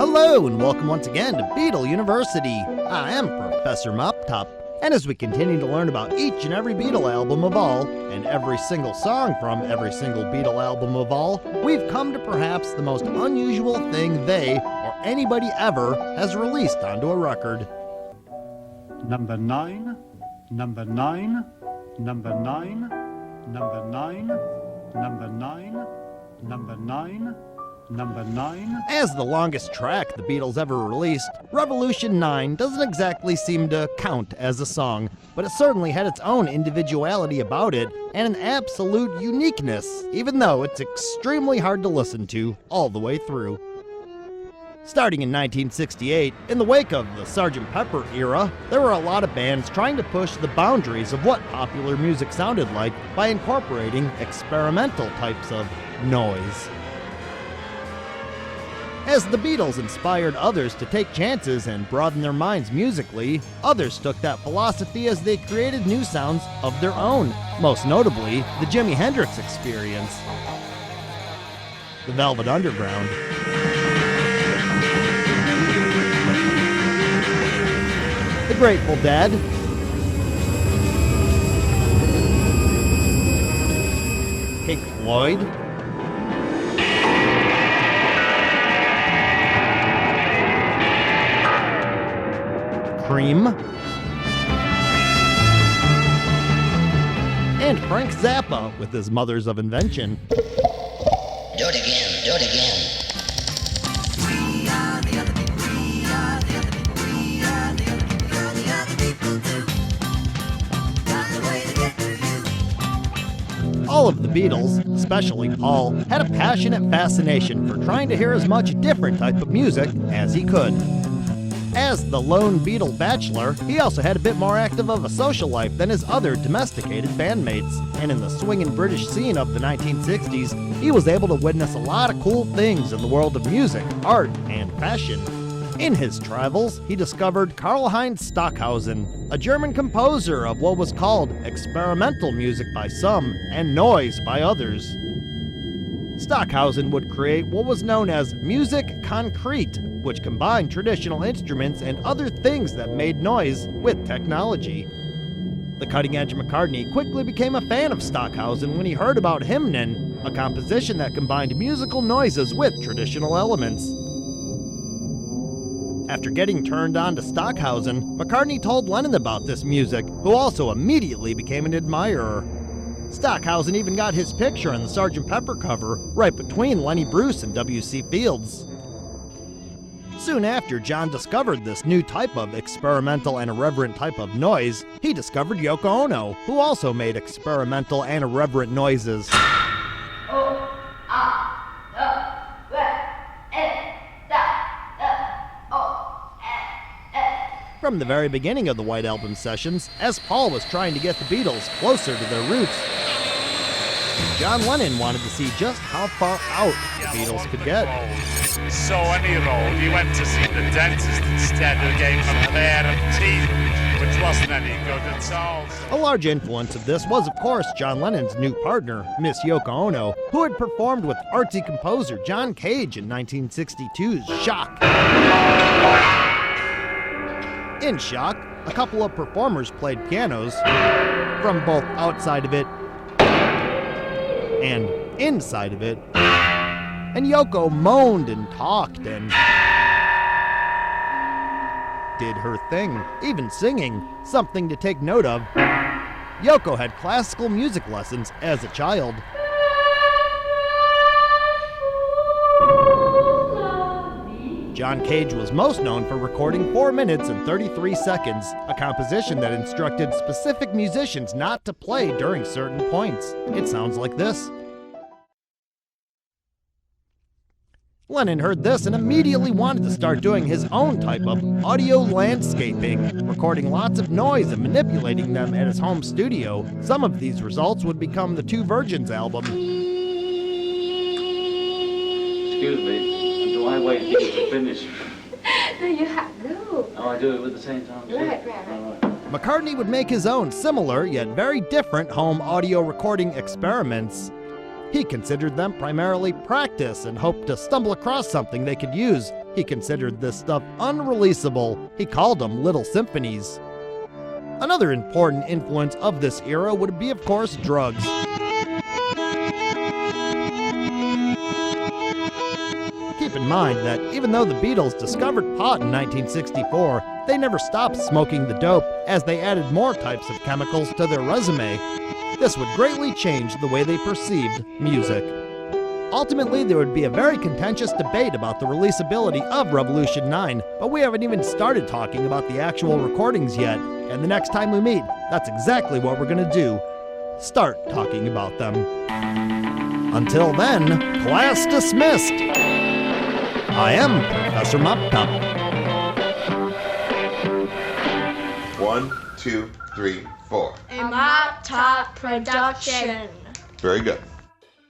Hello and welcome once again to Beatle University. I am Professor Moptop, and as we continue to learn about each and every Beatle album of all, and every single song from every single Beatle album of all, we've come to perhaps the most unusual thing they, or anybody ever, has released onto a record. Number 9, number 9, number 9, number 9, number 9, number 9, number 9. As the longest track the Beatles ever released, Revolution 9 doesn't exactly seem to count as a song, but it certainly had its own individuality about it and an absolute uniqueness, even though it's extremely hard to listen to all the way through. Starting in 1968, in the wake of the Sgt. Pepper era, there were a lot of bands trying to push the boundaries of what popular music sounded like by incorporating experimental types of noise. As the Beatles inspired others to take chances and broaden their minds musically, others took that philosophy as they created new sounds of their own, most notably the Jimi Hendrix Experience, the Velvet Underground, the Grateful Dead, Pink Floyd, Cream, and Frank Zappa with his Mothers of Invention. Do it again, do it again. We are the other people, we are the other people, we are the other people, you're the other people too. Got the way to get to you. All of the Beatles, especially Paul, had a passionate fascination for trying to hear as much different type of music as he could. As the lone Beatle bachelor, he also had a bit more active of a social life than his other domesticated bandmates, and in the swinging British scene of the 1960s, he was able to witness a lot of cool things in the world of music, art, and fashion. In his travels, he discovered Karlheinz Stockhausen, a German composer of what was called experimental music by some and noise by others. Stockhausen would create what was known as musique concrète, which combined traditional instruments and other things that made noise with technology. The cutting-edge McCartney quickly became a fan of Stockhausen when he heard about Hymnen, a composition that combined musical noises with traditional elements. After getting turned on to Stockhausen, McCartney told Lennon about this music, who also immediately became an admirer. Stockhausen even got his picture on the Sgt. Pepper cover, right between Lenny Bruce and W.C. Fields. Soon after John discovered this new type of experimental and irreverent type of noise, he discovered Yoko Ono, who also made experimental and irreverent noises. From the very beginning of the White Album sessions, as Paul was trying to get the Beatles closer to their roots, John Lennon wanted to see just how far out the Beatles could get. So any road, he went to see the dentist instead who gave him a pair of teeth, which wasn't any good at all. A large influence of this was, of course, John Lennon's new partner, Miss Yoko Ono, who had performed with artsy composer John Cage in 1962's Shock. In Shock, a couple of performers played pianos from both outside of it and inside of it, and Yoko moaned and talked and did her thing, even singing. Something to take note of, Yoko had classical music lessons as a child. John Cage was most known for recording 4 minutes and 33 seconds, a composition that instructed specific musicians not to play during certain points. It sounds like this. Lennon heard this and immediately wanted to start doing his own type of audio landscaping, recording lots of noise and manipulating them at his home studio. Some of these results would become the Two Virgins album. Excuse me, do I wait for you to finish? No, you have no. Oh, I do it at the same time too? Right. McCartney would make his own similar yet very different home audio recording experiments. He considered them primarily practice and hoped to stumble across something they could use. He considered this stuff unreleasable. He called them little symphonies. Another important influence of this era would be, of course, drugs. Keep in mind that even though the Beatles discovered pot in 1964, they never stopped smoking the dope as they added more types of chemicals to their resume. This would greatly change the way they perceived music. Ultimately, there would be a very contentious debate about the releasability of Revolution 9, but we haven't even started talking about the actual recordings yet, and the next time we meet, that's exactly what we're going to do. Start talking about them. Until then, class dismissed! I am Professor Moptop. 1, 2, 3, 4. A Moptop production. Very good.